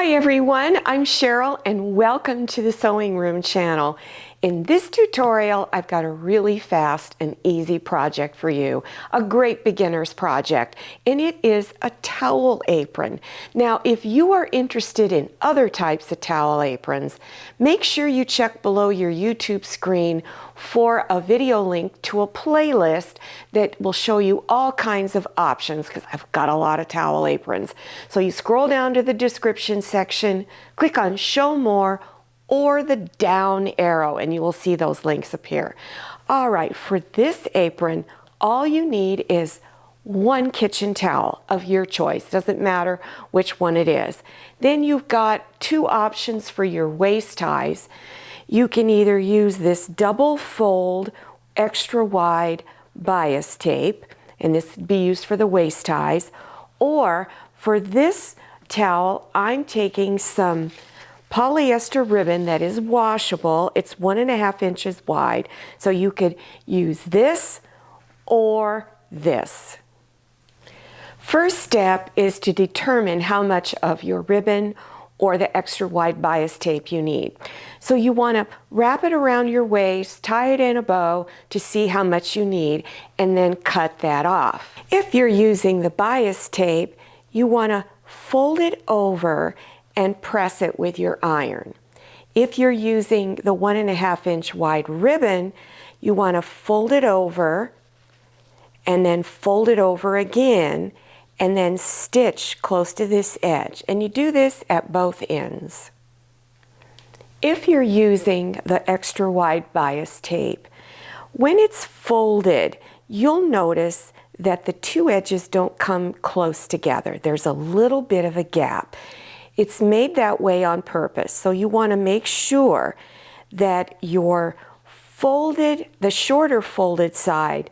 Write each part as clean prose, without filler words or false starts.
Hi everyone, I'm Cheryl and welcome to the Sewing Room channel. In this tutorial, I've got a really fast and easy project for you, a great beginner's project, and it is a towel apron. Now, if you are interested in other types of towel aprons, make sure you check below your YouTube screen for a video link to a playlist that will show you all kinds of options because I've got a lot of towel aprons. So you scroll down to the description section, click on Show More, or the down arrow and you will see those links appear. All right, for this apron, all you need is one kitchen towel of your choice. Doesn't matter which one it is. Then you've got two options for your waist ties. You can either use this double fold extra wide bias tape, and this would be used for the waist ties, or for this towel, I'm taking some polyester ribbon that is washable. It's 1.5 inches wide, so you could use this or this. First step is to determine how much of your ribbon or the extra wide bias tape you need. So you want to wrap it around your waist, tie it in a bow to see how much you need, and then cut that off. If you're using the bias tape, you want to fold it over and press it with your iron. If you're using the 1.5 inch wide ribbon, you want to fold it over and then fold it over again and then stitch close to this edge. And you do this at both ends. If you're using the extra wide bias tape, when it's folded, you'll notice that the two edges don't come close together. There's a little bit of a gap. It's made that way on purpose. So you want to make sure that your the shorter folded side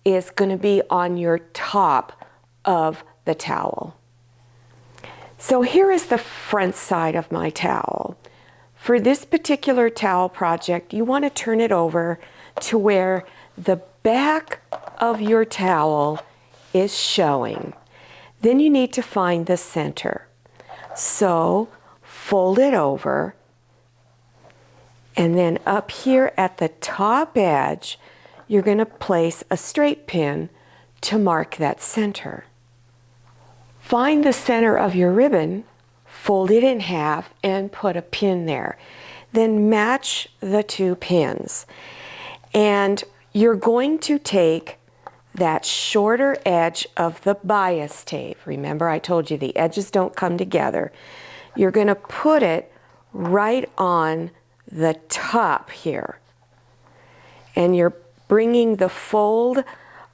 is going to be on your top of the towel. So here is the front side of my towel. For this particular towel project, you want to turn it over to where the back of your towel is showing. Then you need to find the center. So fold it over, and then up here at the top edge, you're going to place a straight pin to mark that center. Find the center of your ribbon, fold it in half, and put a pin there. Then match the two pins. And you're going to take that shorter edge of the bias tape. Remember, I told you the edges don't come together. You're going to put it right on the top here. And you're bringing the fold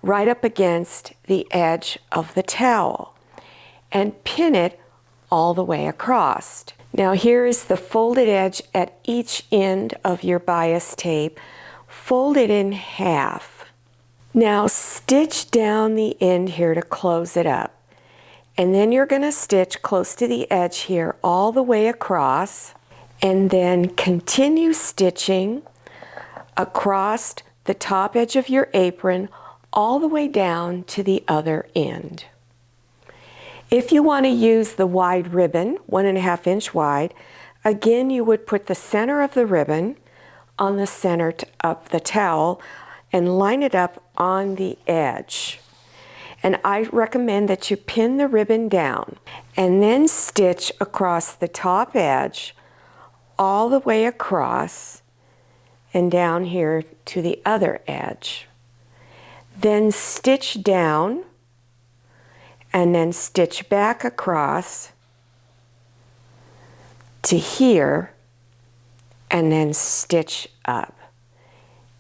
right up against the edge of the towel and pin it all the way across. Now here is the folded edge at each end of your bias tape. Fold it in half. Now stitch down the end here to close it up. And then you're going to stitch close to the edge here all the way across, and then continue stitching across the top edge of your apron all the way down to the other end. If you want to use the wide ribbon, 1.5 inch wide, again you would put the center of the ribbon on the center of the towel and line it up on the edge. And I recommend that you pin the ribbon down and then stitch across the top edge all the way across and down here to the other edge. Then stitch down and then stitch back across to here and then stitch up.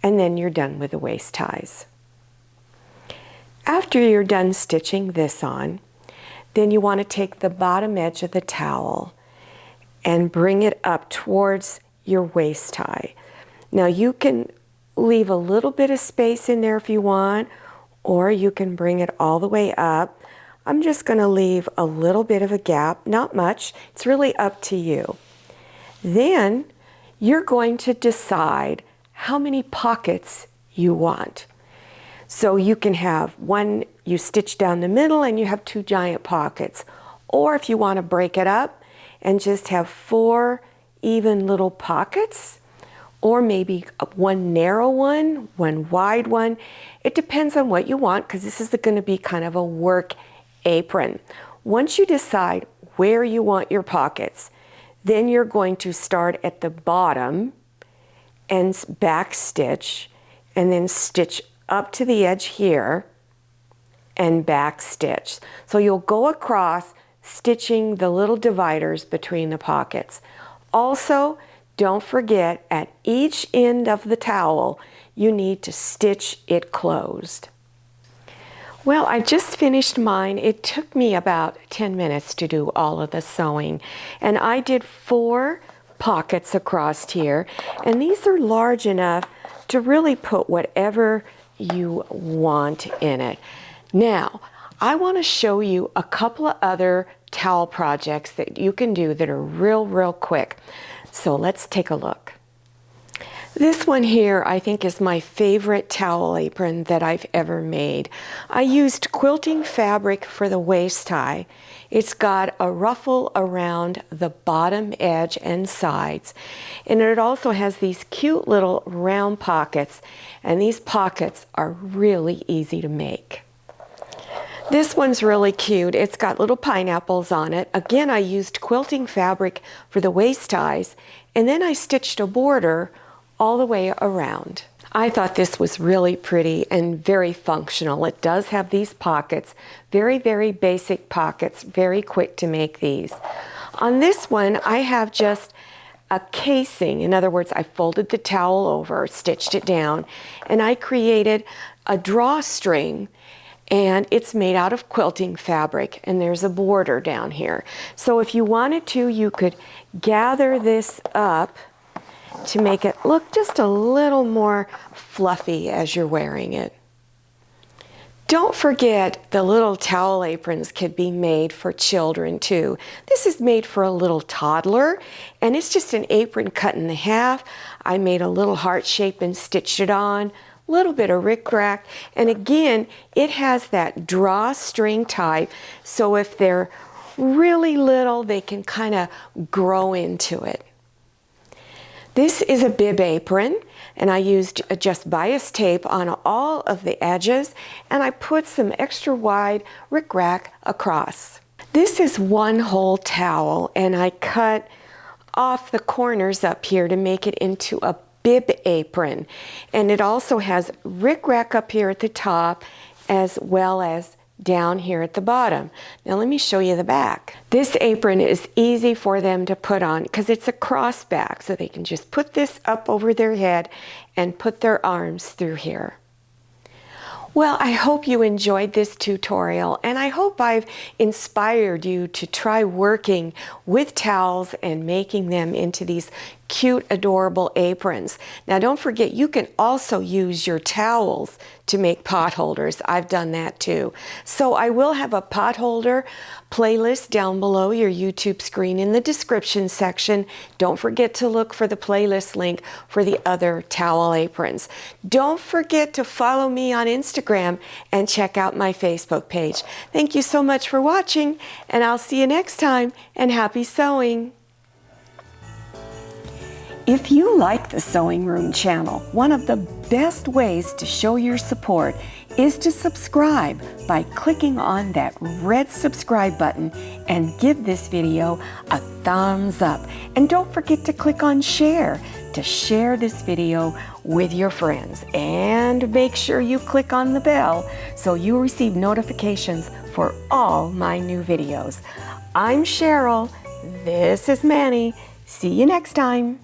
And then you're done with the waist ties. After you're done stitching this on, then you want to take the bottom edge of the towel and bring it up towards your waist tie. Now you can leave a little bit of space in there if you want, or you can bring it all the way up. I'm just going to leave a little bit of a gap, not much. It's really up to you. Then you're going to decide how many pockets you want. So you can have one, you stitch down the middle and you have two giant pockets. Or if you want to break it up and just have 4 even little pockets, or maybe one narrow one, one wide one. It depends on what you want, because this is going to be kind of a work apron. Once you decide where you want your pockets, then you're going to start at the bottom and back stitch, and then stitch up to the edge here and back stitch. So you'll go across stitching the little dividers between the pockets. Also, don't forget, at each end of the towel, you need to stitch it closed. Well, I just finished mine. It took me about 10 minutes to do all of the sewing, and I did 4 pockets across here, and these are large enough to really put whatever you want in it. Now, I want to show you a couple of other towel projects that you can do that are real quick. So let's take a look. This one here I think is my favorite towel apron that I've ever made. I used quilting fabric for the waist tie. It's got a ruffle around the bottom edge and sides, and it also has these cute little round pockets, and these pockets are really easy to make. This one's really cute. It's got little pineapples on it. Again, I used quilting fabric for the waist ties, and then I stitched a border all the way around. I thought this was really pretty and very functional. It does have these pockets, very basic pockets, very quick to make these. On this one, I have just a casing. In other words, I folded the towel over, stitched it down, and I created a drawstring, and it's made out of quilting fabric, and there's a border down here. So if you wanted to, you could gather this up to make it look just a little more fluffy as you're wearing it. Don't forget, the little towel aprons could be made for children too. This is made for a little toddler, and it's just an apron cut in half. I made a little heart shape and stitched it on, a little bit of rickrack, and again, it has that drawstring type, so if they're really little, they can kind of grow into it. This is a bib apron, and I used just bias tape on all of the edges, and I put some extra wide rickrack across. This is one whole towel, and I cut off the corners up here to make it into a bib apron, and it also has rickrack up here at the top as well as down here at the bottom. Now let me show you the back. This apron is easy for them to put on because it's a cross back, so they can just put this up over their head and put their arms through here. Well, I hope you enjoyed this tutorial, and I hope I've inspired you to try working with towels and making them into these cute, adorable aprons. Now don't forget, you can also use your towels to make pot holders. I've done that too. So I will have a pot holder playlist down below your YouTube screen in the description section. Don't forget to look for the playlist link for the other towel aprons. Don't forget to follow me on Instagram and check out my Facebook page. Thank you so much for watching, and I'll see you next time, and happy sewing. If you like the Sewing Room channel, one of the best ways to show your support is to subscribe by clicking on that red subscribe button and give this video a thumbs up. And don't forget to click on share to share this video with your friends. And make sure you click on the bell so you receive notifications for all my new videos. I'm Cheryl. This is Manny. See you next time.